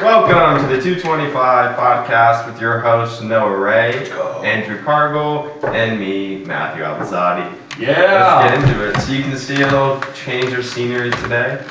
Welcome to the 225 podcast with your hosts Noah Ray, Andrew Cargill, and me, Matthew Albazzati. Yeah! Let's get into it. So you can see a little change of scenery today.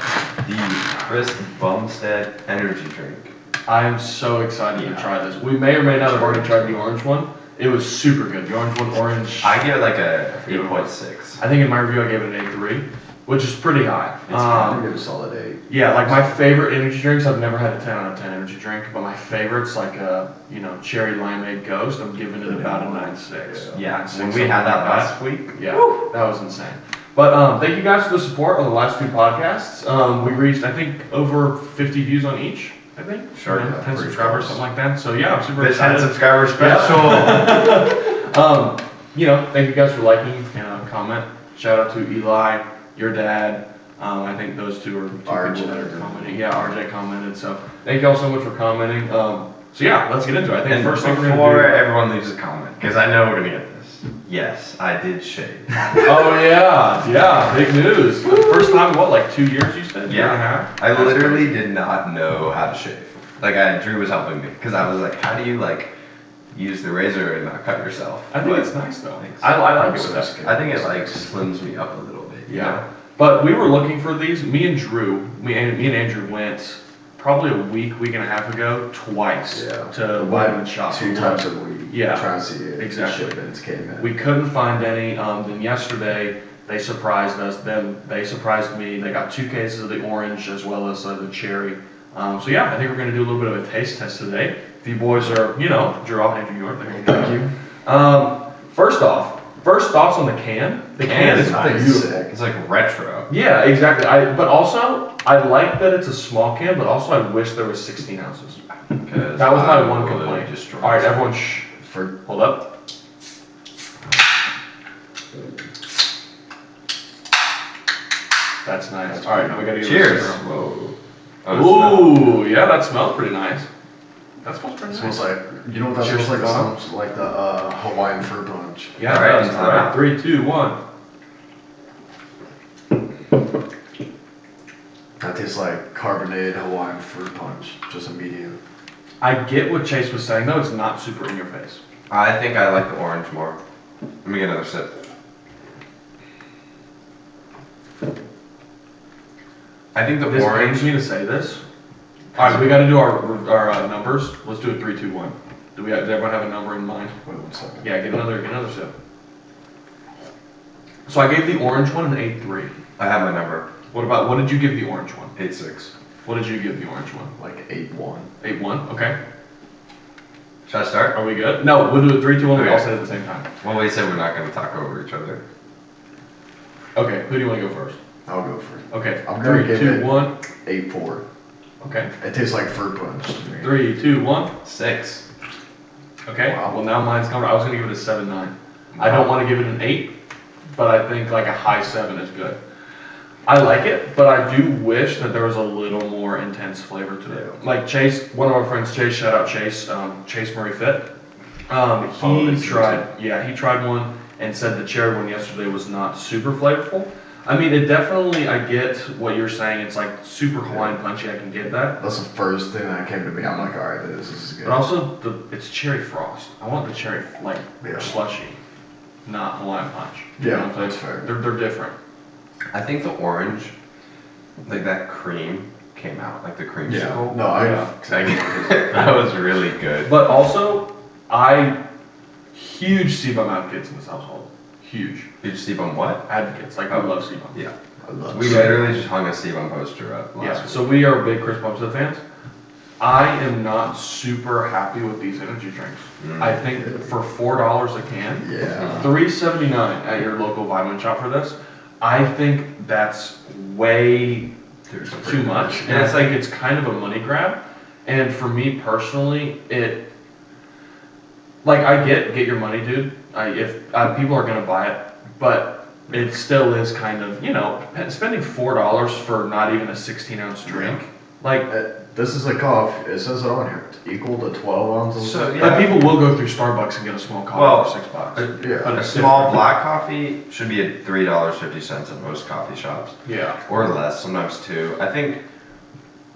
The crisp Bumstead energy drink. I am so excited to try this. We may or may not have already tried the orange one. It was super good. The orange one, I give it like a 8.6. I think in my review I gave it an 8.3, which is pretty high. I'm gonna give it a solid 8. Yeah, like my favorite energy drinks, I've never had a 10 out of 10 energy drink, but my favorite's like a, cherry limeade Ghost. I'm giving it about a 9.6. Yeah, when we had that last week. Yeah, that was insane. But thank you guys for the support on the last two podcasts. We reached, I think, over 50 views on each. I think. Sure. 10 subscribers, something like that. So yeah, I'm super The excited. 10 subscriber special. Thank you guys for liking and comment. Shout out to Eli, your dad. I think those two are two people that are commenting. Yeah, RJ commented. So thank you all so much for commenting. Let's get into it. I think And first thing before everyone leaves a comment, because I know we're gonna get this. Yes, I did shave. Oh yeah, big news. First time in what, like 2 years you said? Year and a half? I literally did not know how to shave. Drew was helping me, because I was like, how do you use the razor and not cut yourself? I think it's nice though. I like it with that. I think it slims me up a little bit. You know? But we were looking for these. Me and Andrew went probably a week and a half ago, twice to Vitamin Shop. 2 times a week. Yeah, trying to see if exactly. shipments came in. We couldn't find any. Then yesterday they surprised us. Then they surprised me. They got 2 cases of the orange as well as the cherry. I think we're gonna do a little bit of a taste test today. If you boys are, Drew, I'll hand you yours. Thank you. First thoughts on the can. The can is beautiful. It's like retro. Yeah, exactly. But also, I like that it's a small can, but also I wish there was 16 ounces. That was my one complaint. All right, everyone, hold up. That's nice. All right, now we gotta get Cheers. Whoa. Ooh, yeah, that smells pretty nice. That smells pretty nice. It smells like, you know what that smells like? It smells like the Hawaiian fruit punch. Yeah, it does. All right, 3, 2, 1. That tastes like carbonated Hawaiian fruit punch, just a medium. I get what Chase was saying, though. It's not super in your face. I think I like the orange more. Let me get another sip. I think the orange. Pains me to say this. All right, we got to do our numbers. Let's do it 3, 2, 1. Does everyone have a number in mind? Wait 1 second. Yeah, get another sip. So I gave the orange one an 8.3. I have my number. What did you give the orange one? 8.6. What did you give the orange one? Like 8.1. 8.1. Okay. Should I start? Are we good? No, we'll do it 3, 2, 1. We all say it at the same time. Well, we said we're not going to talk over each other. Okay. Who do you want to go first? I'll go first. Okay. I'm gonna 3, give 2, it 1. 8.4. Okay. It tastes like fruit punch. 3, 2, 1. 6. Okay. Wow. Well, now mine's coming. I was gonna give it a 7.9. I don't want to give it an 8, but I think like a high 7 is good. I like it, but I do wish that there was a little more intense flavor to it. Like Chase, one of our friends, Chase, shout out Chase, Chase Murray Fit. He tried one and said the cherry one yesterday was not super flavorful. I mean, I get what you're saying. It's like super Hawaiian punchy. I can get that. That's the first thing that came to me. I'm like, alright, this is good. But also, it's cherry frost. I want the cherry slushy, not Hawaiian punch. Yeah, that's fair. They're different. I think the orange, like that cream came out, like the creamsicle. That was really good. But also, huge CBUM advocates in this household. Huge. Did you CBUM what? Advocates. Like, I love CBUM. Yeah. I love We literally just hung a CBUM poster up last week. So we are big Chris Bumstead fans. I am not super happy with these energy drinks. I think for $4 a can, $3.79 at your local vitamin shop for this, I think that's way too much. And it's like, it's kind of a money grab. And for me personally, I get your money, dude. If people are gonna buy it, but it still is kind of, spending $4 for not even a 16-ounce drink. This is a coffee. It says it on here. It's equal to 12 ounces. But people will go through Starbucks and get a small coffee for $6. A small black coffee should be at $3.50 at most coffee shops. Yeah. Or less, sometimes 2. I think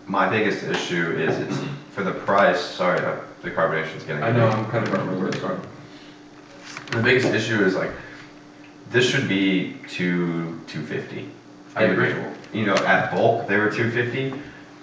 my biggest issue is it's for the price. Sorry, the carbonation's getting. I know, I'm kind of remember this one. The biggest issue is like this should be $250. I agree. You know, at bulk they were $250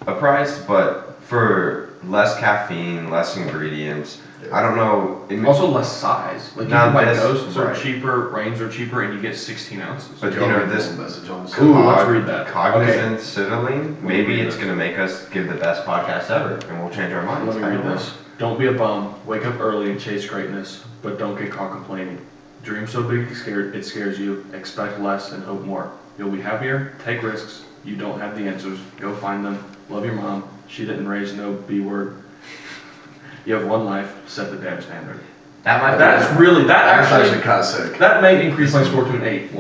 a price, but for less caffeine, less ingredients. I don't know. Also less size. Like you can buy Ghosts are right. cheaper, Reigns are cheaper, and you get 16 ounces. But you know this message on let's read that. Cognizant Citylene, maybe it's going to make us give the best podcast ever, and we'll change our minds. Let me read this. Don't be a bum. Wake up early and chase greatness, but don't get caught complaining. Dream so big it scares you. Expect less and hope more. You'll be happier. Take risks. You don't have the answers. Go find them. Love your mom. She didn't raise no B word. You have one life. Set the damn standard. That actually kind of sick. That may increase my score to an 8.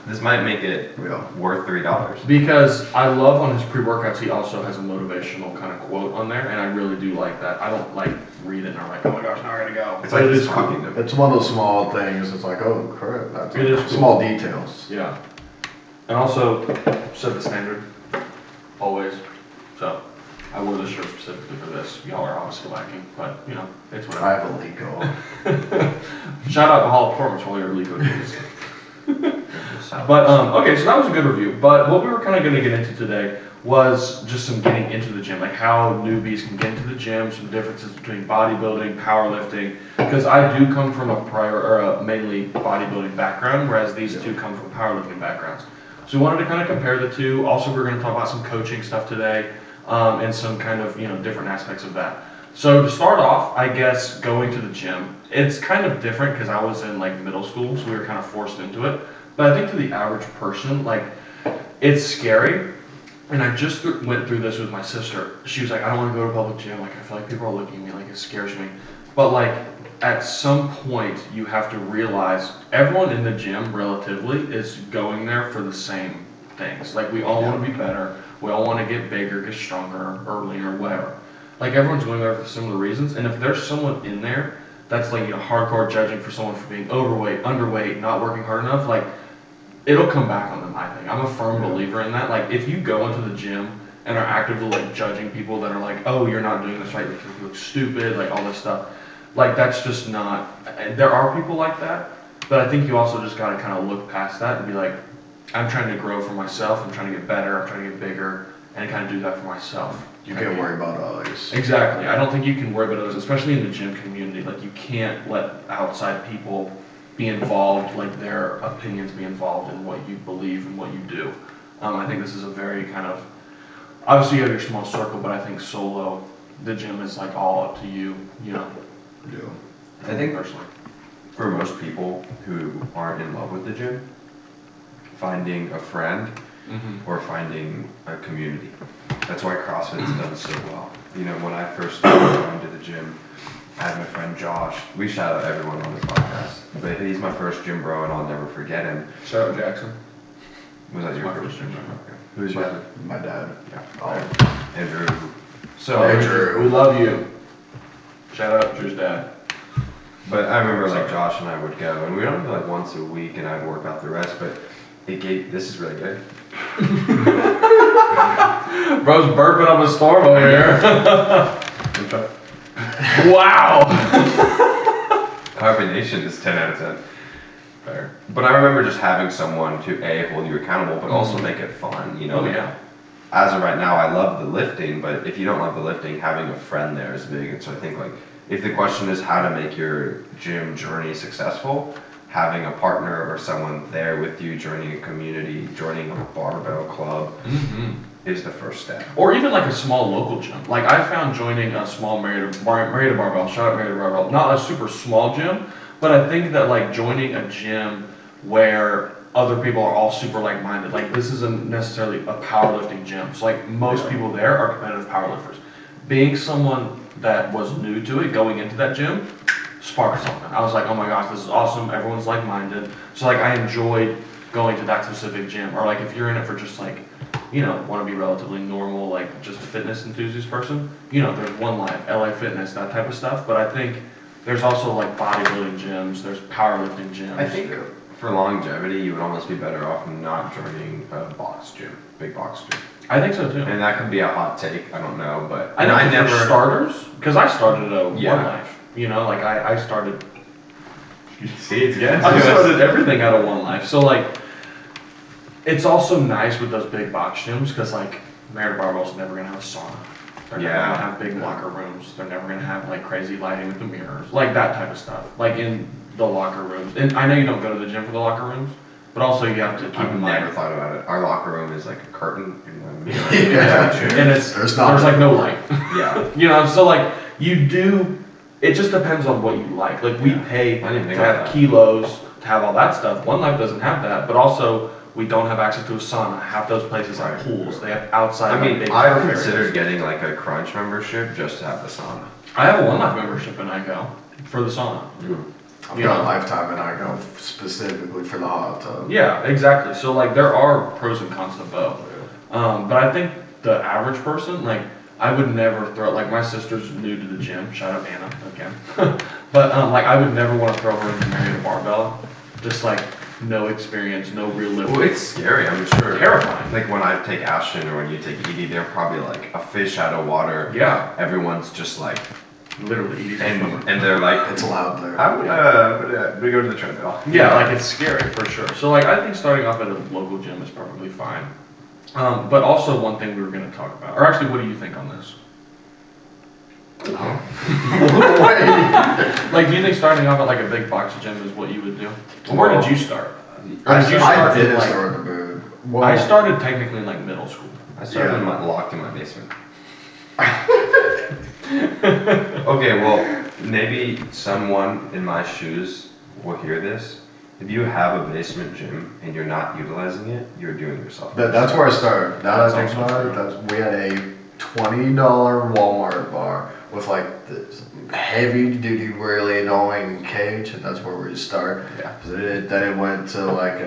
This might make it worth $3. Because I love on his pre-workouts he also has a motivational kind of quote on there, and I really do like that. I don't like read it and I'm like, oh my gosh, now I gotta go. It's like it is cool. It's one of those small things. It's like, oh crap, that's it is small cool. details. Yeah, and also set the standard always. So. I wore this shirt specifically for this. Y'all are obviously lacking, but you know, it's whatever. I have a Lico. Shout out to Hall of Performance for all your Lico dudes. But okay, so that was a good review. But what we were kind of going to get into today was just some getting into the gym, like how newbies can get into the gym, some differences between bodybuilding, powerlifting. Because I do come from a mainly bodybuilding background, whereas these two come from powerlifting backgrounds. So we wanted to kind of compare the two. Also, we're going to talk about some coaching stuff today. And some kind of, different aspects of that. So to start off, I guess going to the gym, it's kind of different because I was in like middle school, so we were kind of forced into it. But I think to the average person, like, it's scary. And I just went through this with my sister. She was like, I don't want to go to a public gym. Like, I feel like people are looking at me, like, it scares me. But like, at some point, you have to realize everyone in the gym, relatively, is going there for the same things. Like, we all want to be better. We all want to get bigger, get stronger, or leaner, whatever. Like, everyone's going there for similar reasons. And if there's someone in there that's like, hardcore judging for someone for being overweight, underweight, not working hard enough, like, it'll come back on them, I think. I'm a firm believer in that. Like, if you go into the gym and are actively like judging people that are like, oh, you're not doing this right, you look stupid, like all this stuff, like, that's just not, there are people like that, but I think you also just got to kind of look past that and be like, I'm trying to grow for myself, I'm trying to get better, I'm trying to get bigger, and kind of do that for myself. You can't worry about others. Exactly. I don't think you can worry about others, especially in the gym community. Like, you can't let outside people be involved, like their opinions be involved in what you believe and what you do. I think this is a very kind of, obviously you have your small circle, but I think solo, the gym is like all up to you, Yeah. I think personally, for most people who aren't in love with the gym, finding a friend or finding a community. That's why CrossFit's done so well. When I first started going to the gym, I had my friend Josh. We shout out everyone on this podcast, but he's my first gym bro, and I'll never forget him. Shout out Jackson. Was that your first gym bro? Okay. Who's your dad? My dad. Yeah. Oh. Andrew. So Andrew, we love you. Shout out Drew's dad. But I remember like Josh and I would go, and we'd only go like once a week, and I'd work out the rest. But this is really good. Bro's burping up a storm over here. Wow. Carbonation is 10 out of 10. Fair. But I remember just having someone to hold you accountable, but also make it fun. Oh yeah. As of right now, I love the lifting, but if you don't love the lifting, having a friend there is big. And so I think like, if the question is how to make your gym journey successful, having a partner or someone there with you, joining a community, joining a barbell club is the first step. Or even like a small local gym. Like I found joining a small Marietta Barbell, shout out Marietta Barbell, not a super small gym, but I think that like joining a gym where other people are all super like-minded, like this isn't necessarily a powerlifting gym. So like most people there are competitive powerlifters. Being someone that was new to it, going into that gym, sparked something. I was like, oh my gosh, this is awesome. Everyone's like-minded. So like I enjoyed going to that specific gym. Or like if you're in it for just like, want to be relatively normal, like just a fitness enthusiast person, there's One Life, LA Fitness, that type of stuff. But I think there's also like bodybuilding gyms, there's powerlifting gyms. I think for longevity, you would almost be better off not joining a box gym, big box gym. I think so too. And that could be a hot take, I don't know, but. I think never. for starters, because I started at One Yeah. Life. You know, like I started. See, it's good. I started everything out of One Life. So like, it's also nice with those big box gyms because like Meredith Barbell's never gonna have a sauna. They're never gonna have big locker rooms. They're never gonna have like crazy lighting with the mirrors, like that type of stuff. Like in the locker rooms. And I know you don't go to the gym for the locker rooms, but also you have to keep I've in mind. never thought about it. Our locker room is like a curtain and one mirror. And there's like no light. Yeah. You know, so like you do. It just depends on what you like. Like we pay I didn't to think have about that. kilos, to have all that stuff. One Life doesn't have that, but also we don't have access to a sauna. Half those places have pools. They have outside. I mean, big I've turf considered areas. getting like a Crunch membership just to have the sauna. I have a One Life membership and I go for the sauna. I've got a Lifetime and I go specifically for the hot tub. Yeah, exactly. So like there are pros and cons to both. But I think the average person, like I would never throw, like my sister's new to the gym, shout out Anna again. But like I would never want to throw her into Marriott barbell. Just like no experience, no real lifting. Well, it's scary, I'm sure. Terrifying. Like when I take Ashton or when you take Edie, they're probably like a fish out of water. Yeah. Everyone's just like, Literally Edie's a swimmer. and they're like, It's loud there. I'm gonna go to the treadmill. Yeah, like it's scary for sure. So like I think starting off at a local gym is perfectly fine. But also one thing we were going to talk about, or actually, what do you think on this? Like, do you think starting off at like a big box gym is what you would do? Well, where did you start? Or did you I start in, didn't like, start in the mood. Well, I started technically in like middle school. I started Yeah. locked in my basement. Okay, well, maybe someone in my shoes will hear this. If you have a basement gym and you're not utilizing it, you're doing yourself. that's where I started. Now that I That's think also about it, we had a $20 Walmart bar with like this heavy duty, really annoying cage, and that's where we start. Yeah. Then it went to like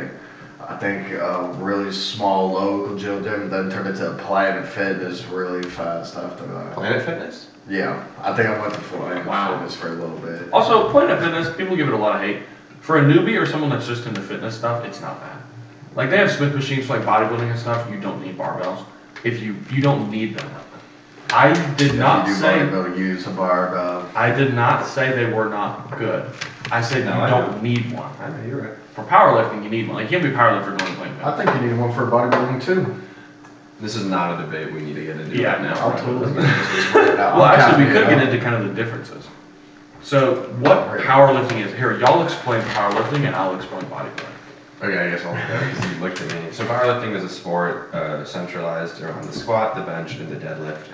I think a really small local gym, then turned into Planet Fitness really fast after that. Planet Fitness? Yeah, I think I went to Planet Wow. Fitness for a little bit. Also, Planet Fitness, people give it a lot of hate. For a newbie or someone that's just into fitness stuff, it's not bad. Like they have Smith machines for like bodybuilding and stuff. You don't need barbells. If you don't need them. I did not If you do say. bodybuilding, use a barbell. I did not say they were not good. I said No, you I don't know. need one. I know, you're right. For powerlifting, you need one. Like you can't be a powerlifter going to play I think you need one for bodybuilding too. This is not a debate we need to get into Yeah, right now. I'll totally get into this right now. Well, I'm actually, we counting could it get up. into kind of the differences. So, what powerlifting is? Here, y'all explain powerlifting, and I'll explain bodybuilding. Okay, I guess I'll go because you looked at me. So powerlifting is a sport centralized around the squat, the bench, and the deadlift.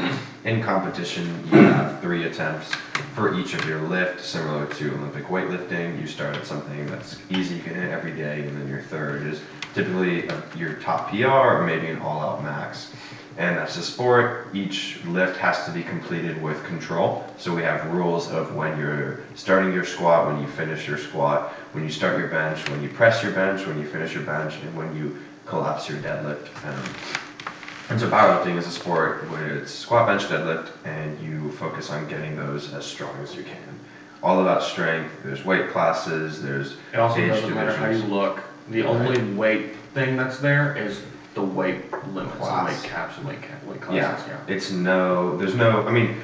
In competition, you have 3 attempts for each of your lift, similar to Olympic weightlifting. You start at something that's easy, you can hit every day, and then your third is typically your top PR or maybe an all-out max. And that's the sport. Each lift has to be completed with control. So we have rules of when you're starting your squat, when you finish your squat, when you start your bench, when you press your bench, when you finish your bench, and when you collapse your deadlift. And so powerlifting is a sport where it's squat, bench, deadlift, and you focus on getting those as strong as you can. All about strength. There's weight classes. There's It also age doesn't matter how you divisions. look. The only weight thing that's there is the weight limits, Class. and weight caps, and weight classes. Yeah, Yeah. there's no, I mean,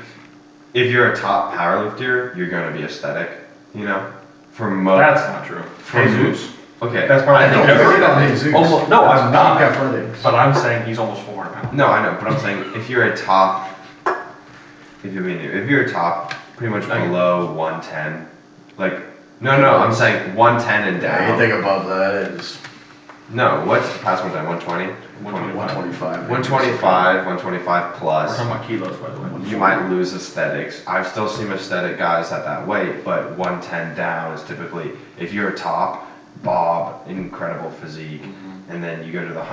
if you're a top powerlifter, you're gonna be aesthetic, you know? For most. That's not true. For Jesus. Okay. That's probably I think not everybody true. that Jesus. Almost, no, That's I'm not. peak athletics. But I'm saying he's almost 400 pounds. No, I know, but I'm saying if you're a top, if you're a top, pretty much Okay. below 110, like, no, I'm saying 110 and Yeah, down. anything above that is No, what's past 110, 120? 125. 125. 125 We're plus. talking about kilos, by the way. You might lose aesthetics. I've still seen aesthetic guys at that weight, but 110 down is typically, if you're a top, Bob, incredible physique, and then you go to the,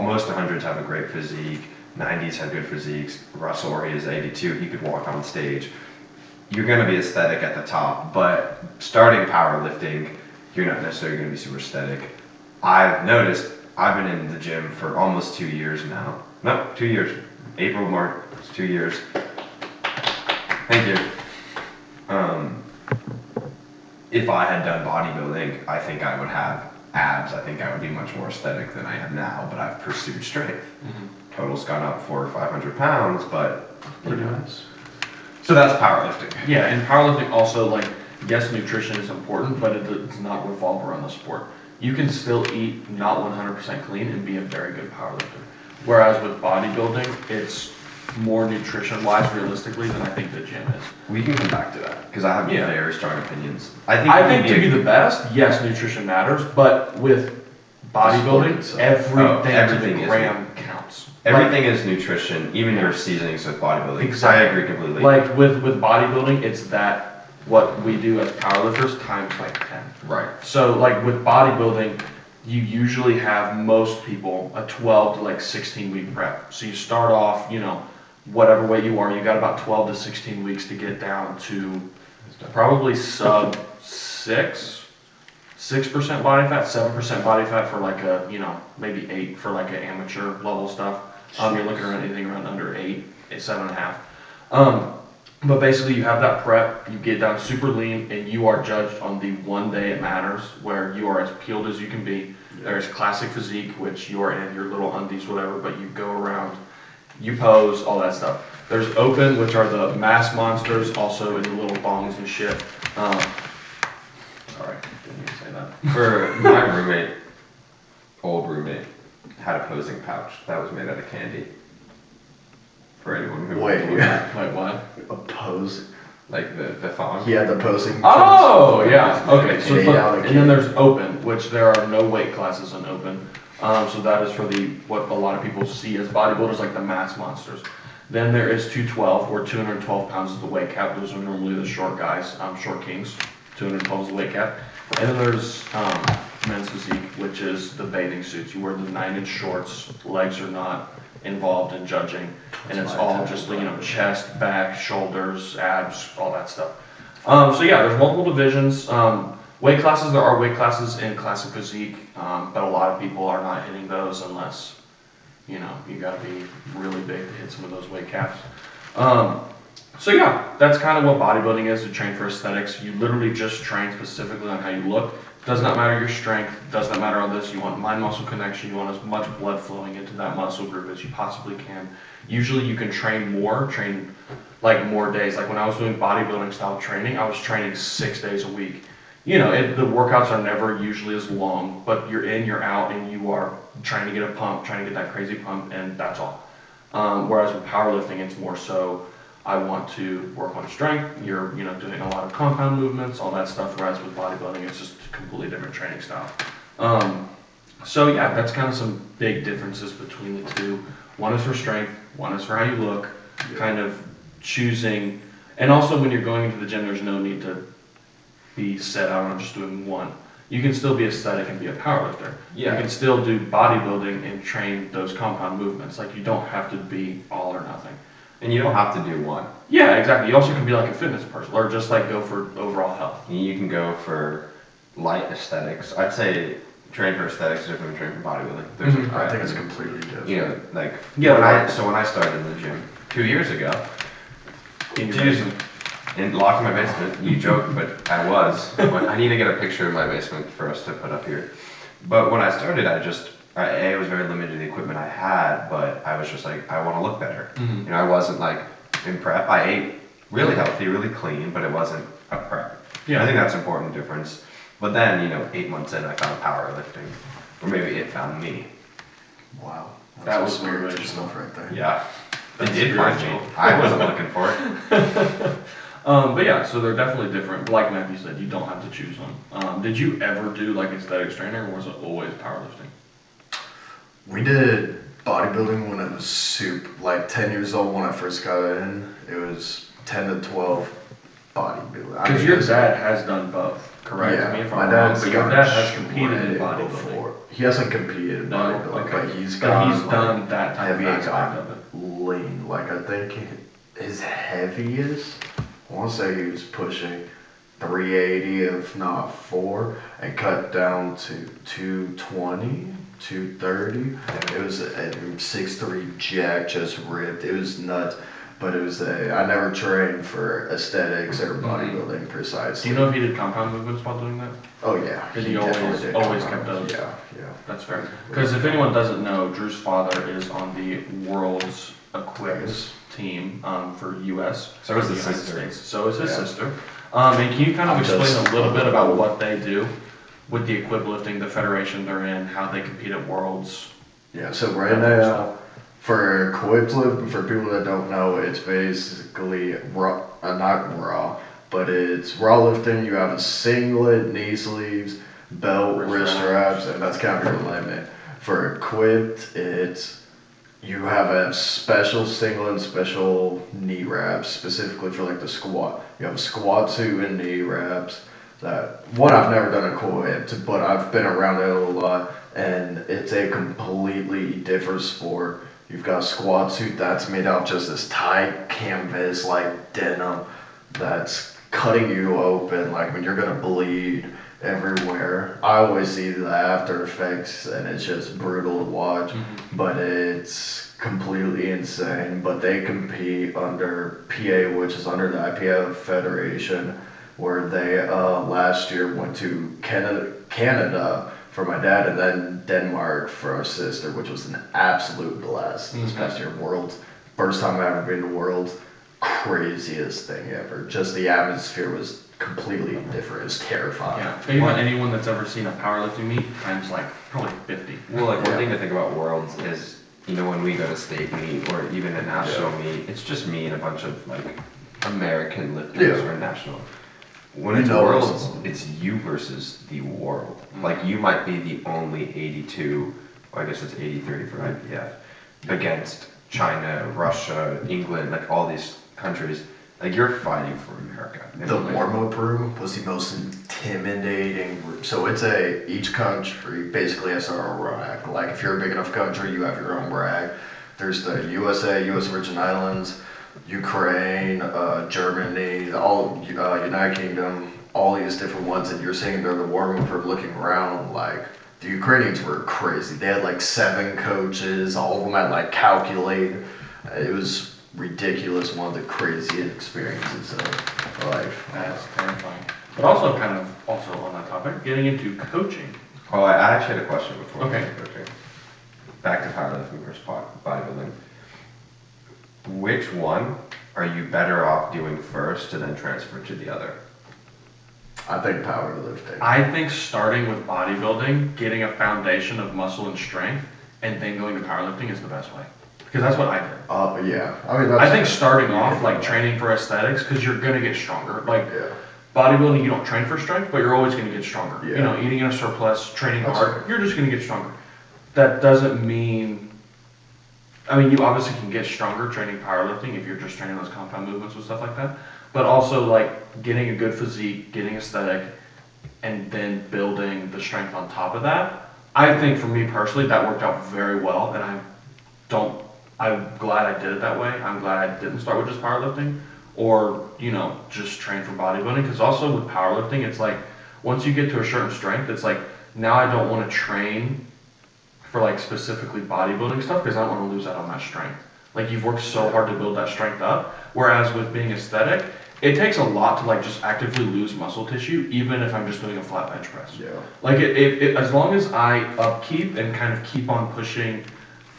most 100s have a great physique, 90s have good physiques, Russell, or he is 82, he could walk on stage. You're gonna be aesthetic at the top, but starting powerlifting, you're not necessarily gonna be super aesthetic. I've noticed, I've been in the gym for almost 2 years now. No, 2 years. April, March, it's 2 years. Thank you. If I had done bodybuilding, I think I would have abs. I think I would be much more aesthetic than I am now, but I've pursued strength. total's gone up 400 or 500 pounds, but Pretty nice. so that's powerlifting. Yeah, and powerlifting also, like, yes, nutrition is important, but it does not revolve around the sport. You can still eat not 100% clean and be a very good powerlifter. Whereas with bodybuilding, it's more nutrition-wise, realistically, than I think the gym is. We can come back to that because I have very strong opinions. I think to be the best, yes, nutrition matters, but with bodybuilding, everything to the gram counts. Everything is nutrition, even your seasonings with bodybuilding. Exactly. I agree completely. Like with bodybuilding, it's that what we do as powerlifters times like 10. Right. So like with bodybuilding, you usually have most people a 12 to like 16 week prep. So you start off, you know, whatever weight you are, you got about 12 to 16 weeks to get down to probably sub 6% body fat, 7% body fat for like a, you know, maybe 8 for like an amateur level stuff. You're looking around anything around under 8, 7.5. But basically you have that prep, you get down super lean, and you are judged on the one day it matters, where you are as peeled as you can be. There's classic physique, which you are in your little undies, whatever, but you go around, you pose, all that stuff. There's open, which are the mass monsters, also in the little bongs and shit. Sorry, didn't even say that. For my roommate, old roommate, had a posing pouch that was made out of candy. For anyone who Wait, Like what? a pose. Like the thong. He had the posing. Oh, yeah. Okay. So, and then there's open, which there are no weight classes in open. So that is for what a lot of people see as bodybuilders, like the mass monsters. Then there is 212, where 212 pounds is the weight cap. Those are normally the short guys, short kings. 212 is the weight cap. And then there's men's physique, which is the bathing suits. You wear the 9-inch shorts. Legs are not involved in judging, and it's all just, you know, chest, back, shoulders, abs, all that stuff. So yeah, there's multiple divisions. Weight classes, there are weight classes in classic physique, but a lot of people are not hitting those unless, you know, you gotta be really big to hit some of those weight caps. So yeah, that's kind of what bodybuilding is. To train for aesthetics, you literally just train specifically on how you look. Does not matter your strength, does not matter all this. You want mind-muscle connection, you want as much blood flowing into that muscle group as you possibly can. Usually you can train like more days. Like when I was doing bodybuilding style training, I was training 6 days a week. You know, the workouts are never usually as long, but you're in, you're out, and you are trying to get a pump, trying to get that crazy pump, and that's all. Whereas with powerlifting, it's more so, I want to work on strength, you're, you know, doing a lot of compound movements, all that stuff, whereas with bodybuilding, it's just a completely different training style. So yeah, that's kind of some big differences between the two. One is for strength, one is for how you look, kind of choosing, and also when you're going into the gym, there's no need to be set out on just doing one. You can still be aesthetic and be a powerlifter. Yeah. You can still do bodybuilding and train those compound movements. Like, you don't have to be all or nothing. And you don't have to do one. Yeah, exactly. You also can be like a fitness person, or just like go for overall health. You can go for light aesthetics. I'd say train for aesthetics is different than train for bodybuilding. I think it's completely different. You know, like when I started in the gym 2 years ago, locked in my basement. You joke, but I was. I need to get a picture of my basement for us to put up here. But when I started, I was very limited to the equipment I had, but I was just like, I want to look better. Mm-hmm. You know, I wasn't like in prep. I ate really healthy, really clean, but it wasn't a prep. Yeah. I think that's an important difference. But then, you know, 8 months in, I found powerlifting, or maybe it found me. Wow. That was spiritual stuff right there. Yeah. It did find me. I wasn't looking for it. But yeah, so they're definitely different. Like Matthew said, you don't have to choose them. Did you ever do like aesthetics training, or was it always powerlifting? We did bodybuilding when it was like 10 years old when I first got in. It was 10 to 12 bodybuilding. Because your dad has done both, correct? Yeah, I mean, my dad's but your dad has competed in bodybuilding. Before. He hasn't competed in bodybuilding, but he's done that type heavy of aspect of it. Lean. Like, I think his heaviest, I want to say he was pushing 380, if not 4, and cut down to 220, 230. It was a 6'3" jack, just ripped. It was nuts. but I never trained for aesthetics or bodybuilding precisely. Do you know if he did compound movements while doing that? Oh yeah. Did he definitely always did kept those? Yeah. That's fair. Because if anyone doesn't know, Drew's father is on the world's equips team for US. So is the his United sister. States. So is his sister. And can you kind of explain a little bit about what they do with the equip lifting, the federation they're in, how they compete at worlds? Yeah, so right now, for equipped lift, for people that don't know, it's basically raw, not raw, but it's raw lifting. You have a singlet, knee sleeves, belt, wrist straps, and that's kind of your limit. For equipped, you have a special singlet and special knee wraps, specifically for like the squat. You have a squat suit and knee wraps. I've never done equipped, but I've been around it a lot, and it's a completely different sport. You've got a squat suit that's made out of just this tight canvas, like denim, that's cutting you open, like when you're gonna bleed everywhere. I always see the after effects, and it's just brutal to watch, but it's completely insane. But they compete under PA, which is under the IPF Federation, where they last year went to Canada for my dad, and then Denmark for our sister, which was an absolute blast this past year. First time I've ever been to Worlds, craziest thing ever. Just the atmosphere was completely different. It was terrifying. Yeah, think about anyone that's ever seen a powerlifting meet times like probably 50. Well, like one thing to think about Worlds is, when we go to state meet or even a national meet, it's just me and a bunch of like American lifters or national. When it's Worlds, it's you versus the world. Like you might be the only 82, I guess it's 83 for IPF, against China, Russia, England, like all these countries. Like you're fighting for America. The warm-up room was the most intimidating room. So each country basically has their own rack. Like if you're a big enough country, you have your own rack. There's the USA, US Virgin Islands, Ukraine, Germany, United Kingdom, all these different ones, and you're sitting there in the warm-up room looking around. Like the Ukrainians were crazy. They had like 7 coaches, all of them had like calculator. It was ridiculous, one of the craziest experiences of life. That's terrifying. But also on that topic, getting into coaching. Oh, I actually had a question before. Okay. Back to powerlifting versus bodybuilding. Which one are you better off doing first to then transfer to the other? I think powerlifting. I think starting with bodybuilding, getting a foundation of muscle and strength, and then going to powerlifting is the best way. Because that's what I did. Yeah. I think starting off, like training for aesthetics, because you're going to get stronger. Like bodybuilding, you don't train for strength, but you're always going to get stronger. Yeah. Eating in a surplus, training hard, you're just going to get stronger. That doesn't mean, you obviously can get stronger training powerlifting if you're just training those compound movements and stuff like that. But also like getting a good physique, getting aesthetic, and then building the strength on top of that. I think for me personally, that worked out very well, and I'm glad I did it that way. I'm glad I didn't start with just powerlifting or, just train for bodybuilding. Because also with powerlifting, it's like once you get to a certain strength, it's like now I don't want to train for like specifically bodybuilding stuff because I don't want to lose out on that strength. Like you've worked so hard to build that strength up. Whereas with being aesthetic, it takes a lot to like just actively lose muscle tissue, even if I'm just doing a flat bench press. Yeah. Like it as long as I upkeep and kind of keep on pushing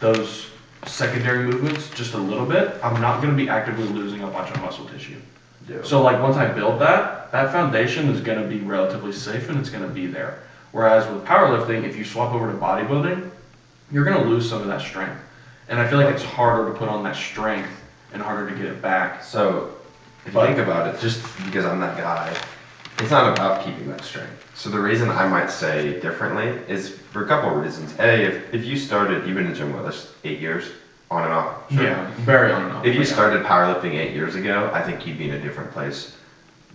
those secondary movements just a little bit, I'm not going to be actively losing a bunch of muscle tissue. Yeah. So like once I build that foundation is going to be relatively safe and it's going to be there. Whereas with powerlifting, if you swap over to bodybuilding, you're going to lose some of that strength. And I feel like it's harder to put on that strength and harder to get it back. So if you think about it, just because I'm that guy, it's not about keeping that strength. So the reason I might say differently is for a couple of reasons. A, if you started, you've been in the gym with us 8 years, on and off. Sure. Yeah, very on and off. If you started powerlifting 8 years ago, I think you'd be in a different place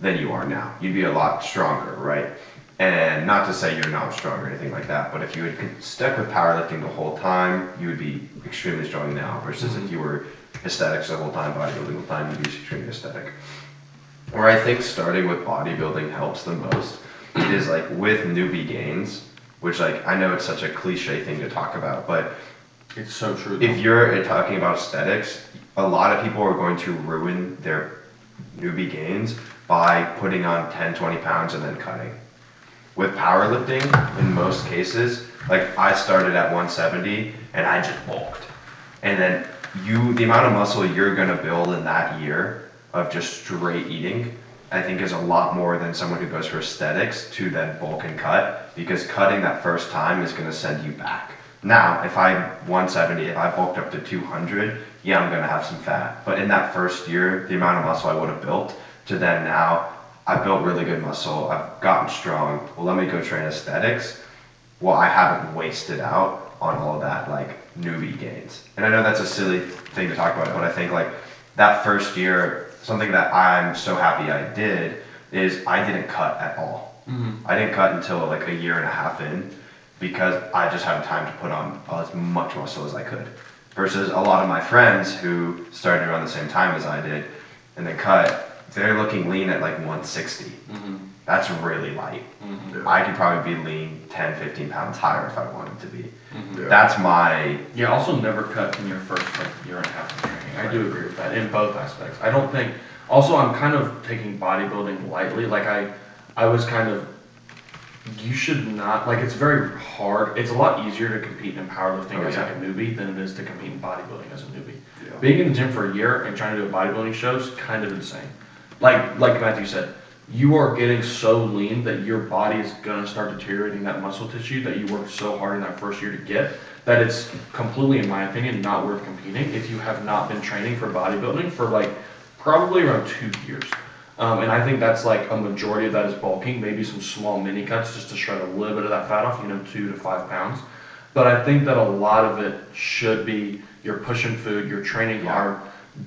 than you are now. You'd be a lot stronger, right? And not to say you're not strong or anything like that, but if you had stuck with powerlifting the whole time, you would be extremely strong now, versus if you were aesthetics the whole time, bodybuilding the whole time, you'd be extremely aesthetic. Where I think starting with bodybuilding helps the most is like with newbie gains, which like I know it's such a cliche thing to talk about, but it's so true. If you're talking about aesthetics, a lot of people are going to ruin their newbie gains by putting on 10, 20 pounds and then cutting. With powerlifting, in most cases, like I started at 170 and I just bulked. And then the amount of muscle you're gonna build in that year of just straight eating, I think is a lot more than someone who goes for aesthetics to then bulk and cut, because cutting that first time is gonna send you back. Now, if I'm 170, if I bulked up to 200, yeah, I'm gonna have some fat. But in that first year, the amount of muscle I would have built to then now, I've built really good muscle, I've gotten strong, well, let me go train aesthetics. Well, I haven't wasted out on all that like newbie gains. And I know that's a silly thing to talk about, but I think like that first year, something that I'm so happy I did is I didn't cut at all. I didn't cut until like a year and a half in, because I just had time to put on as much muscle as I could. Versus a lot of my friends who started around the same time as I did and then cut, they're looking lean at like 160. That's really light. I could probably be lean 10, 15 pounds higher if I wanted to be. That's my... Yeah, also never cut in your first like year and a half of training. I do agree with that in both aspects. I don't think... Also, I'm kind of taking bodybuilding lightly. Like I was kind of... You should not... Like, it's very hard. It's a lot easier to compete in powerlifting as like a newbie than it is to compete in bodybuilding as a newbie. Being in the gym for a year and trying to do a bodybuilding show is kind of insane. Like Matthew said, you are getting so lean that your body is going to start deteriorating that muscle tissue that you worked so hard in that first year to get, that it's completely, in my opinion, not worth competing if you have not been training for bodybuilding for like probably around 2 years. And I think that's like a majority of that is bulking, maybe some small mini cuts just to shred a little bit of that fat off, 2 to 5 pounds. But I think that a lot of it should be you're pushing food, you're training hard.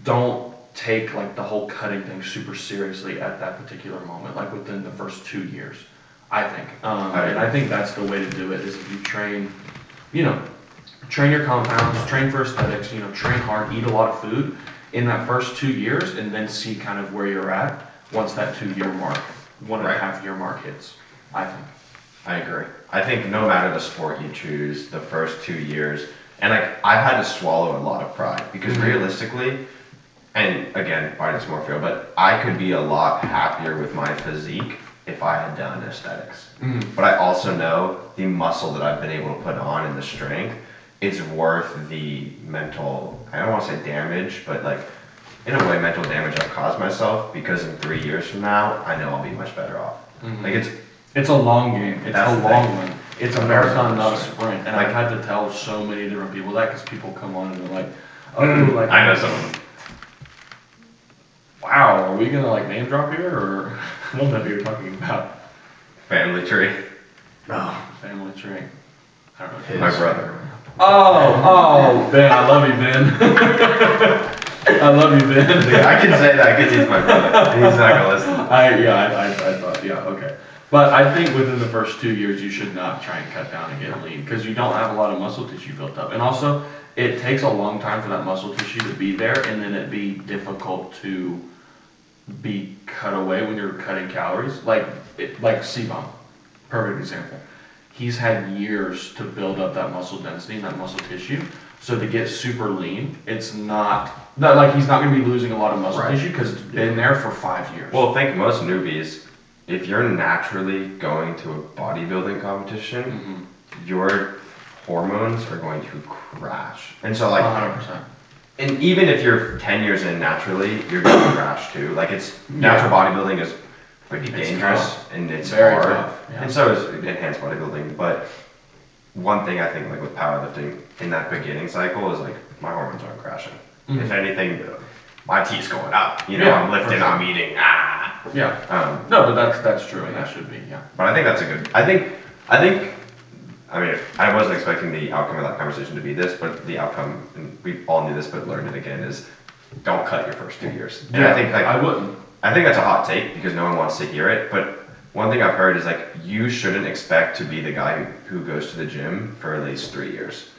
Don't take like the whole cutting thing super seriously at that particular moment, like within the first 2 years, I think. And I think that's the way to do it, is if you train, train your compounds, train for aesthetics, train hard, eat a lot of food in that first 2 years, and then see kind of where you're at once that 2 year mark, 1.5 year mark hits, I think. I agree. I think no matter the sport you choose, the first 2 years, and like I've had to swallow a lot of pride, because realistically, and again, body dysmorphia, but I could be a lot happier with my physique if I had done aesthetics. But I also know the muscle that I've been able to put on and the strength is worth the mental, I don't want to say damage, but like in a way mental damage I've caused myself, because in 3 years from now, I know I'll be much better off. Like it's a long game. It's a long one. It's a marathon, not a sprint. And I've had to tell so many different people that, because people come on and they're like, like I know some of them. Wow, are we gonna like name drop here, or I don't know who you're talking about? Family tree. Oh, family tree. I don't know. My brother. Oh, Ben, I love you, Ben. I love you, Ben. Yeah, I can say that because he's my brother. He's not gonna listen. I thought, okay. But I think within the first 2 years, you should not try and cut down and get lean, because you don't have a lot of muscle tissue built up. And also, it takes a long time for that muscle tissue to be there, and then it be difficult to be cut away when you're cutting calories. Like CBUM, perfect example. He's had years to build up that muscle density and that muscle tissue. So to get super lean, it's not like he's not going to be losing a lot of muscle tissue, because it's been there for 5 years. Well, think most newbies, if you're naturally going to a bodybuilding competition, your hormones are going to crash. And so like 100%. And even if you're 10 years in naturally, you're going to crash too. Like natural bodybuilding is pretty dangerous and it's very hard. Tough. Yeah. And so is enhanced bodybuilding. But one thing I think like with powerlifting in that beginning cycle is like my hormones aren't crashing. If anything, my T's going up. I'm lifting, I'm eating. Yeah. No, but that's true, and that should be, But I think that's a good. I mean, I wasn't expecting the outcome of that conversation to be this, but the outcome, and we all knew this, but learned it again, is don't cut your first 2 years. And I think I wouldn't. I think that's a hot take because no one wants to hear it, but one thing I've heard is like you shouldn't expect to be the guy who goes to the gym for at least 3 years.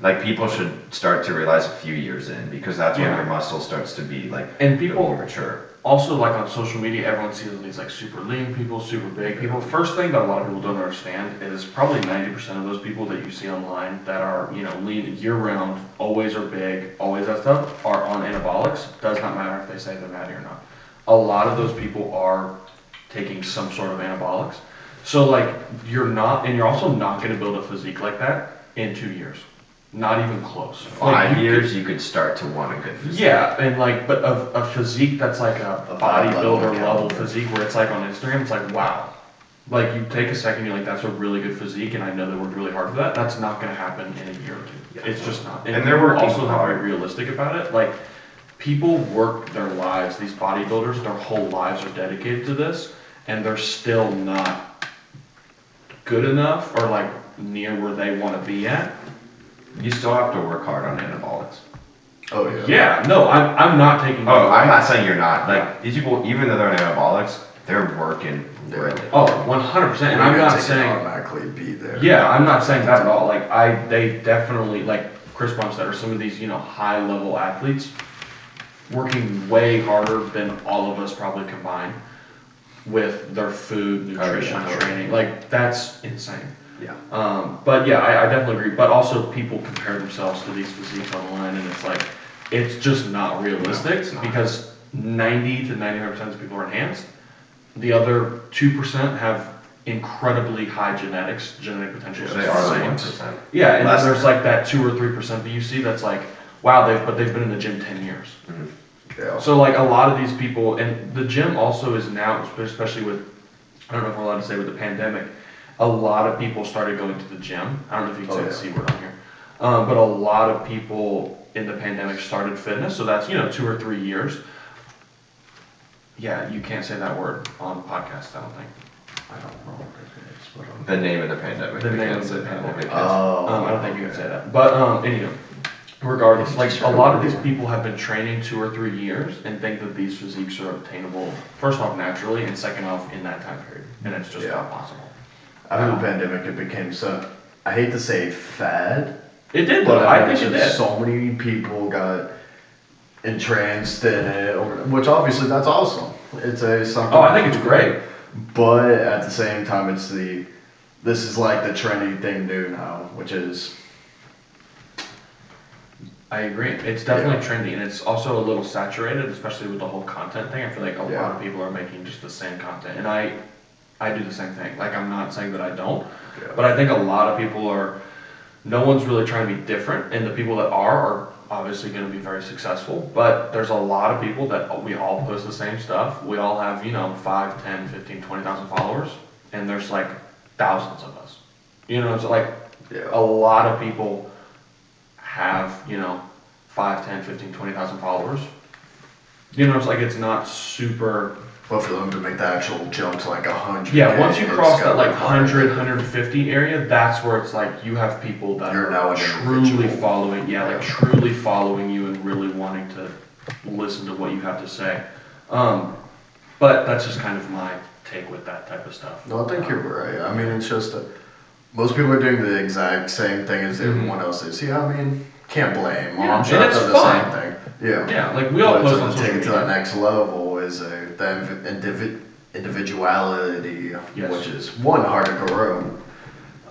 Like people should start to realize a few years in, because that's when your muscle starts to be like and people more mature. also like on social media, everyone sees these like super lean people, super big people. First thing that a lot of people don't understand is probably 90% of those people that you see online that are, you know, lean year round, always are big, always that stuff, are on anabolics. Does not matter if they say they're natty or not. A lot of those people are taking some sort of anabolics. So like you're not, and you're also not going to build a physique like that in 2 years. Not even close. 5 years, you could start to want a good physique. Yeah, and like, but a physique that's like a bodybuilder level physique where it's like on Instagram, it's like, wow. Like you take a second, you're like, that's a really good physique, and I know they worked really hard for that. That's not going to happen in a year or two. Yeah. It's just not. And they're working also not hard. very realistic about it. Like, people work their lives, these bodybuilders, their whole lives are dedicated to this, and they're still not good enough or like near where they want to be at. You still have to work hard on anabolics. Oh yeah. Yeah, no, I'm not taking. Oh, I'm not saying you're not. Like these people, even though they're on anabolics, they're working really. Oh, 100%. And I'm not saying automatically be there. Yeah, I'm not saying that at all. Like they definitely, like Chris Bumstead or some of these, you know, high level athletes working way harder than all of us probably combined with their food, nutrition, training. Like that's insane. Yeah. But yeah, I definitely agree. But also people compare themselves to these physiques online, and it's like, it's just not realistic because 90 to 95% of people are enhanced. The other 2% have incredibly high genetic potential. They are the 1%. Yeah, and then there's like that 2 or 3% that you see that's like, wow, they've been in the gym 10 years. Mm-hmm. Yeah. So like a lot of these people, and the gym also is now, especially with, I don't know if we're allowed to say with the pandemic, a lot of people started going to the gym. I don't know if you can say the C word on here. But a lot of people in the pandemic started fitness, so that's, 2 or 3 years. Yeah, you can't say that word on podcasts, I don't think. I don't know what it is, but the name of the pandemic. The name of the pandemic. Oh. I don't think you can say that. But anywho, regardless, like a lot of these people have been training 2 or 3 years and think that these physiques are obtainable, first off naturally, and second off in that time period, and it's just not possible. After the pandemic, it became I hate to say fad. It did, though. I think it did. So many people got entranced in it, which obviously that's awesome. It's something. Oh, I think it's great. But at the same time, this is like the trendy thing to do now, which is. I agree. It's definitely trendy, and it's also a little saturated, especially with the whole content thing. I feel like a lot of people are making just the same content, and I do the same thing. Like, I'm not saying that I don't, but I think a lot of people no one's really trying to be different, and the people that are obviously going to be very successful, but there's a lot of people that we all post the same stuff. We all have, 5, 10, 15, 20,000 followers, and there's like thousands of us. It's like a lot of people have, 5, 10, 15, 20,000 followers. It's like it's not super. But for them to make the actual jump to like 100. Yeah, once you cross that like 100, 150 area, that's where it's like you have people that are truly following. Yeah, like truly following you and really wanting to listen to what you have to say. But that's just kind of my take with that type of stuff. No, I think you're right. I mean, it's just most people are doing the exact same thing as everyone else is. Yeah, I mean, can't blame. Yeah, I'm sure it's they're fun. the same thing. Yeah. Yeah, like we all post on social take it media. to the next level is the individuality, which is hard to grow.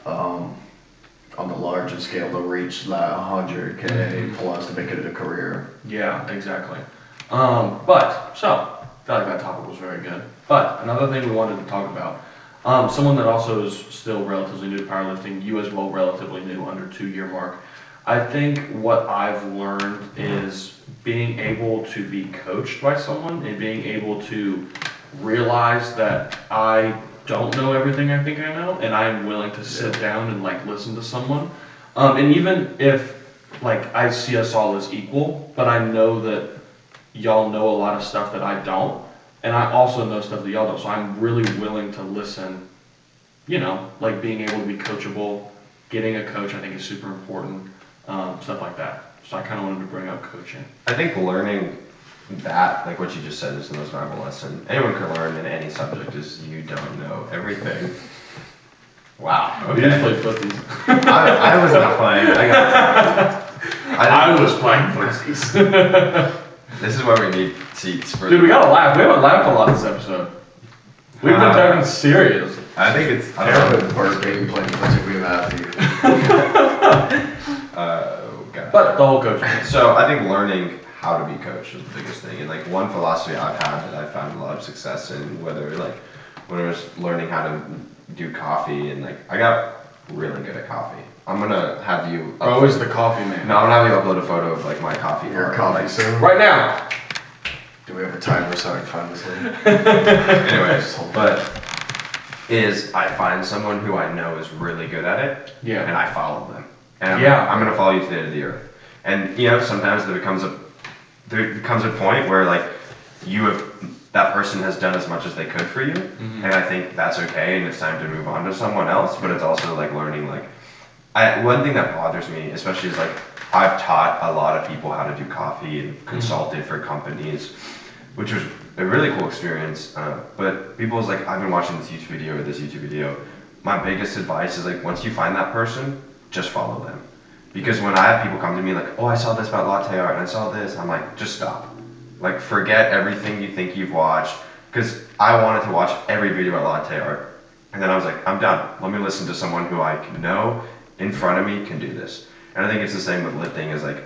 On the larger scale, to reach that 100K plus to make it a career. Yeah, exactly. But so I feel like that topic was very good. But another thing we wanted to talk about, someone that also is still relatively new to powerlifting, you as well, relatively new, under 2-year mark. I think what I've learned is being able to be coached by someone and being able to realize that I don't know everything I think I know, and I'm willing to sit down and like listen to someone. And even if like I see us all as equal, but I know that y'all know a lot of stuff that I don't, and I also know stuff that y'all don't. So I'm really willing to listen. Like being able to be coachable, getting a coach I think is super important. Stuff like that. So I kind of wanted to bring up coaching. I think learning that, like what you just said, is the most valuable lesson anyone can learn in any subject is you don't know everything. Wow. Okay. We just played footsies. I was not playing. I was playing footsies. This is why we need seats for. Dude, we gotta laugh. We haven't laughed a lot this episode. We've been talking serious. I think it's. I I've don't been burping, playing Frisbee Matthew. Oh god. But the whole coaching. So I think learning how to be coached is the biggest thing, and like one philosophy I've had that I found a lot of success in, whether like when I was learning how to do coffee, and like I got really good at coffee. I'm gonna have you. Always the coffee man. No, I'm gonna have you upload a photo of like my coffee. Your art, coffee like, soon? Right now. Do we have a timer so I can find this link? Anyways, but I find someone who I know is really good at it, Yeah. and I follow them, and I'm gonna follow you to the end of the earth. And you know, sometimes there becomes a point where like that person has done as much as they could for you, and I think that's okay, and it's time to move on to someone else. But it's also like learning like, one thing that bothers me, especially is like I've taught a lot of people how to do coffee and consulted for companies, which was a really cool experience. But people's like, I've been watching this YouTube video or this YouTube video. My biggest advice is like, once you find that person, just follow them. Because when I have people come to me like, oh, I saw this about latte art and I saw this, I'm like, just stop. Like, forget everything you think you've watched. Because I wanted to watch every video about latte art. And then I was like, I'm done. Let me listen to someone who I know in front of me can do this. And I think it's the same with lifting, is like,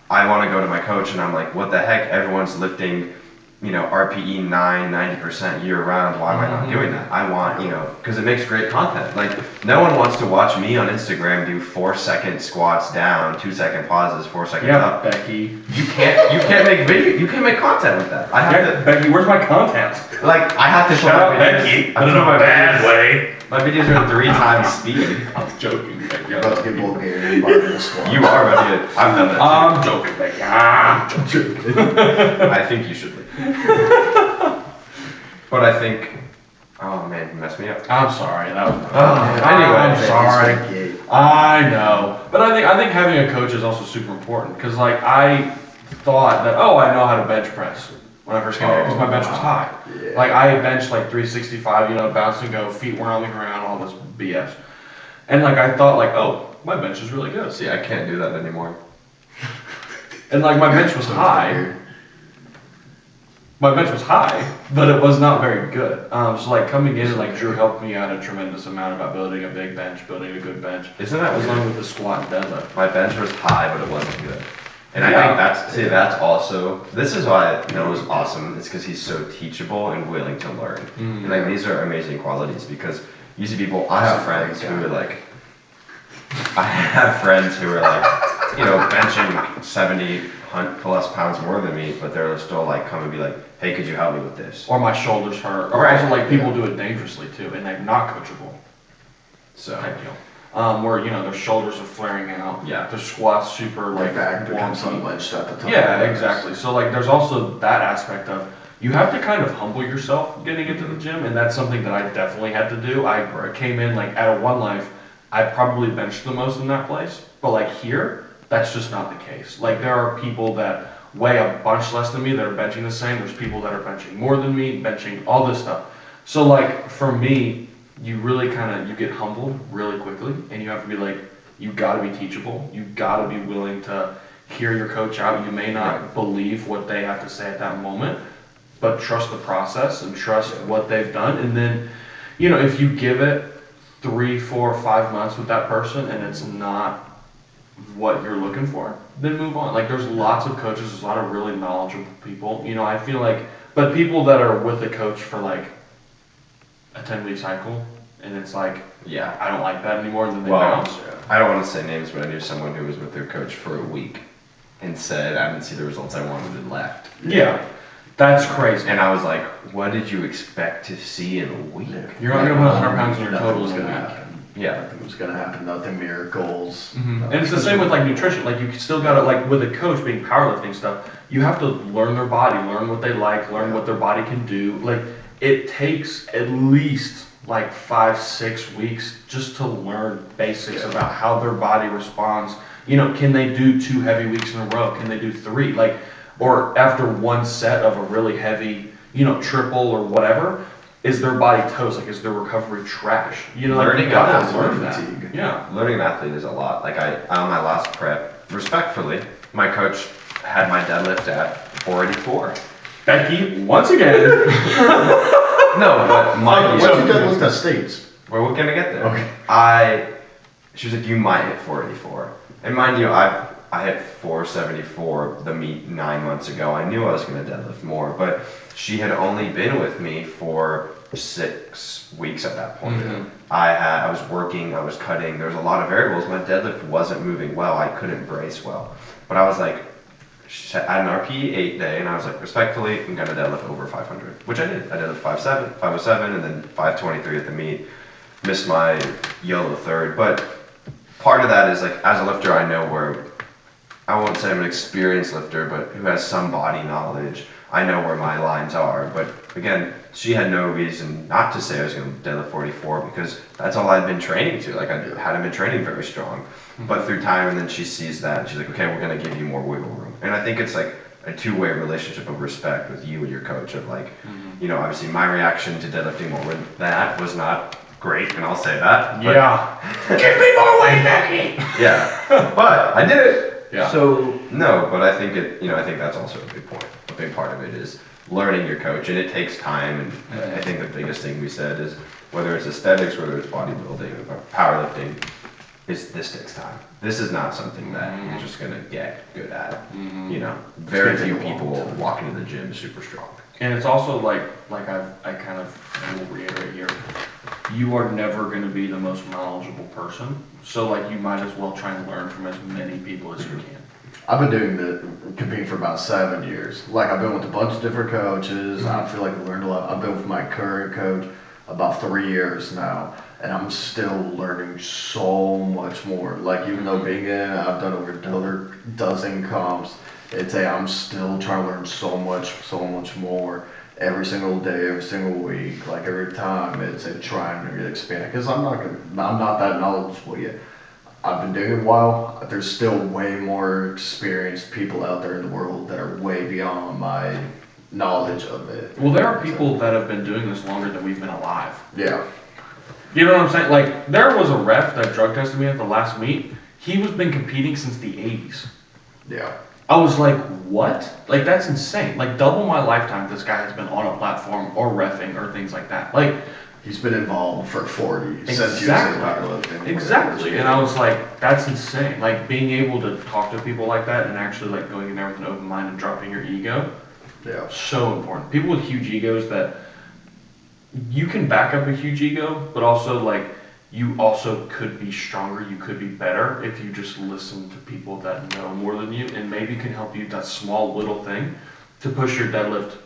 I want to go to my coach and I'm like, what the heck? Everyone's lifting, you know, RPE 90% year round. Why am I not doing that? I want, you know, because it makes great content. Like, no one wants to watch me on Instagram do 4-second squats down, 2-second pauses, 4 seconds up. Becky. You can't make video. You can't make content with that. I have to. Becky, where's my content? Like, I have to show Shout out my Becky, videos. but in a bad way. My videos are 3 times speed. I'm joking, Becky. You're about to get Bulgarian Bible squad. You are about to get. I've done that too. I'm joking, Becky. I'm joking. I think you should leave. But I think. Oh man, you messed me up. I'm sorry. That was. Anyway, I'm sorry. Spaghetti. I know, but I think having a coach is also super important, because like I thought that I know how to bench press when I first came here, because my bench was high. Yeah. Like I benched like 365, you know, bounce and go, feet were on the ground, all this BS, and like I thought like, oh, my bench is really good. See, I can't do that anymore. And like my bench was high. My bench was high, but it was not very good. So like coming in, like Drew helped me out a tremendous amount about building a big bench, building a good bench. Isn't that Along weird? with the squat and deadlift. My bench was high, but it wasn't good. And I Yeah. think that's also, this is why Noah's awesome. It's because he's so teachable and willing to learn. And like, these are amazing qualities, because you see people, I have friends who are like, you know, benching 70 plus pounds more than me, but they're still like come and be like, hey, could you help me with this? Or my shoulders hurt. Or Right. also like people do it dangerously too, and they're not coachable So, type deal. Where you know their shoulders are flaring out. Yeah. Their squats super Like like back becomes wonky. unleashed at the top. Yeah, exactly. So like there's also that aspect of you have to kind of humble yourself getting into the gym, and that's something that I definitely had to do. I came in like at a One Life, I probably benched the most in that place, but like here, that's just not the case. Like there are people that weigh a bunch less than me that are benching the same. There's people that are benching more than me, benching all this stuff. So like for me, you really you get humbled really quickly, and you have to be like, you gotta be teachable. You gotta be willing to hear your coach out. You may not believe what they have to say at that moment, but trust the process and trust what they've done. And then, you know, if you give it 3, 4, 5 months with that person and it's not what you're looking for, then move on. Like there's lots of coaches, there's a lot of really knowledgeable people. You know, I feel like, but people that are with a coach for like a 10-week cycle, and it's like, yeah. I don't like that anymore, and then they Well, bounce. I don't want to say names, but I knew someone who was with their coach for a week and said, I didn't see the results I wanted and left. Yeah, that's crazy. And I was like, what did you expect to see in a week? Yeah. You're not gonna put 100 pounds in your Nothing total was in a gonna week. happen. Yeah. Nothing was gonna happen. Nothing miracles. And it's the same with like nutrition. Like you still gotta, like with a coach being powerlifting stuff, you have to learn their body, learn what they like, learn what their body can do. Like it takes at least like 5-6 weeks just to learn basics about how their body responds. You know, can they do 2 heavy weeks in a row? Can they do 3? Like, or after one set of a really heavy, you know, triple or whatever, is their body toast? Like, is their recovery trash? You know, like you gotta learn that. Yeah. Learning an athlete is a lot. Like on my last prep, respectfully, my coach had my deadlift at 484. Becky, once again. No, but What's your deadlift at States? We're gonna get there. Okay. She was like, you might hit 484. And mind you, I hit 474 the meet 9 months ago. I knew I was gonna deadlift more, but she had only been with me for 6 weeks at that point. I was working, I was cutting, there was a lot of variables. My deadlift wasn't moving well, I couldn't brace well. But I was like, I had an RP 8 day, and I was like, respectfully, I'm gonna deadlift over 500, which I did. I deadlift 507, and then 523 at the meet. Missed my YOLO third, but part of that is like, as a lifter, I know where, I won't say I'm an experienced lifter, but who has some body knowledge. I know where my lines are, but again, she had no reason not to say I was going to deadlift 44 because that's all I'd been training to. Like, I hadn't been training very strong. But through time, and then she sees that, and she's like, okay, we're going to give you more wiggle room. And I think it's like a two-way relationship of respect with you and your coach of like, you know, obviously my reaction to deadlifting more than that was not great, and I'll say that. Yeah. Give me more weight, Becky! Yeah. But I did it. Yeah. So, no, but I think I think that's also a big point. A big part of it is learning your coach, and it takes time, and I think the biggest thing we said is whether it's aesthetics, whether it's bodybuilding, or powerlifting, this takes time. This is not something that you're just gonna get good at. You know, very few people walk into the gym super strong. And it's also like I kind of will reiterate here, you are never going to be the most knowledgeable person. So like you might as well try and learn from as many people as you can. I've been competing for about 7 years. Like I've been with a bunch of different coaches. I feel like I've learned a lot. I've been with my current coach about 3 years now, and I'm still learning so much more. Like even though being in, I've done over another dozen comps. I'm still trying to learn so much more every single day, every single week. Like every time, trying to expand. Because I'm not that knowledgeable yet. I've been doing it a while. There's still way more experienced people out there in the world that are way beyond my knowledge of it. Well, there are people that have been doing this longer than we've been alive. Yeah. You know what I'm saying? Like there was a ref that drug tested me at the last meet. He was been competing since the 80s. Yeah. I was like, what? Like, that's insane. Like, double my lifetime, this guy has been on a platform or reffing or things like that. Like, he's been involved for 40 exactly. since powerlifting. Exactly. And I was like, that's insane. Like, being able to talk to people like that and actually, like, going in there with an open mind and dropping your ego. Yeah. So important. People with huge egos that you can back up a huge ego, but also, like, you also could be stronger, you could be better if you just listen to people that know more than you and maybe can help you that small little thing to push your deadlift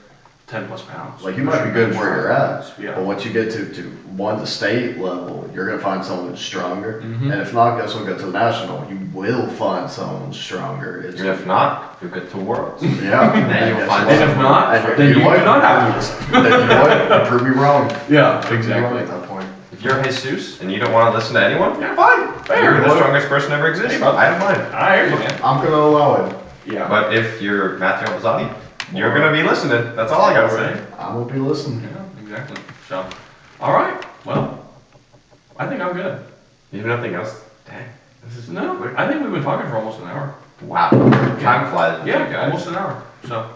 10 plus pounds. Like you might be good where you're at, yeah. But once you get to the state level, you're gonna find someone stronger. And if not, guess what? Go to the national. You will find someone stronger. And if not, you get to worlds. Yeah. And you'll find. And if not, then you do not have to listen. Then you know what? You prove me wrong. Yeah, Exactly. exactly. At that point. If you're Jesus and you don't want to listen to anyone, Yeah, fine. Fair. you're the strongest person ever exists. I don't mind. I hear you, man. I'm gonna allow it. Yeah. But if you're Matthew Alzadi, you're gonna be listening. That's all I gotta say. I will be listening. Yeah, exactly. So, all right. Well, I think I'm good. You have nothing else? Dang. This is No, quick. I think we've been talking for almost an hour. Wow. Time flies with you Yeah, guys. almost an hour. So,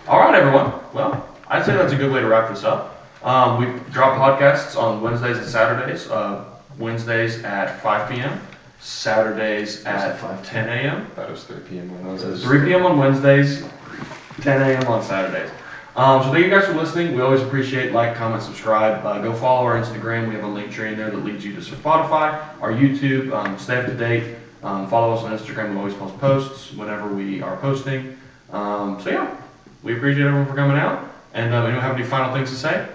all right, everyone. Well, I'd say that's a good way to wrap this up. We drop podcasts on Wednesdays and Saturdays. Wednesdays at 5 p.m. Saturdays at 10 a.m. That was 3 p.m. on those. 3 p.m. on Wednesdays, 10 a.m. on Saturdays. So thank you guys for listening. We always appreciate like, comment, subscribe. Go follow our Instagram. We have a link tree in there that leads you to Spotify, our YouTube. Stay up to date. Follow us on Instagram. We always post posts whenever we are posting. So yeah, we appreciate everyone for coming out. And anyone have any final things to say?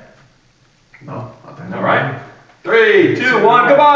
No, I think. All right. 3, 2, 1, goodbye.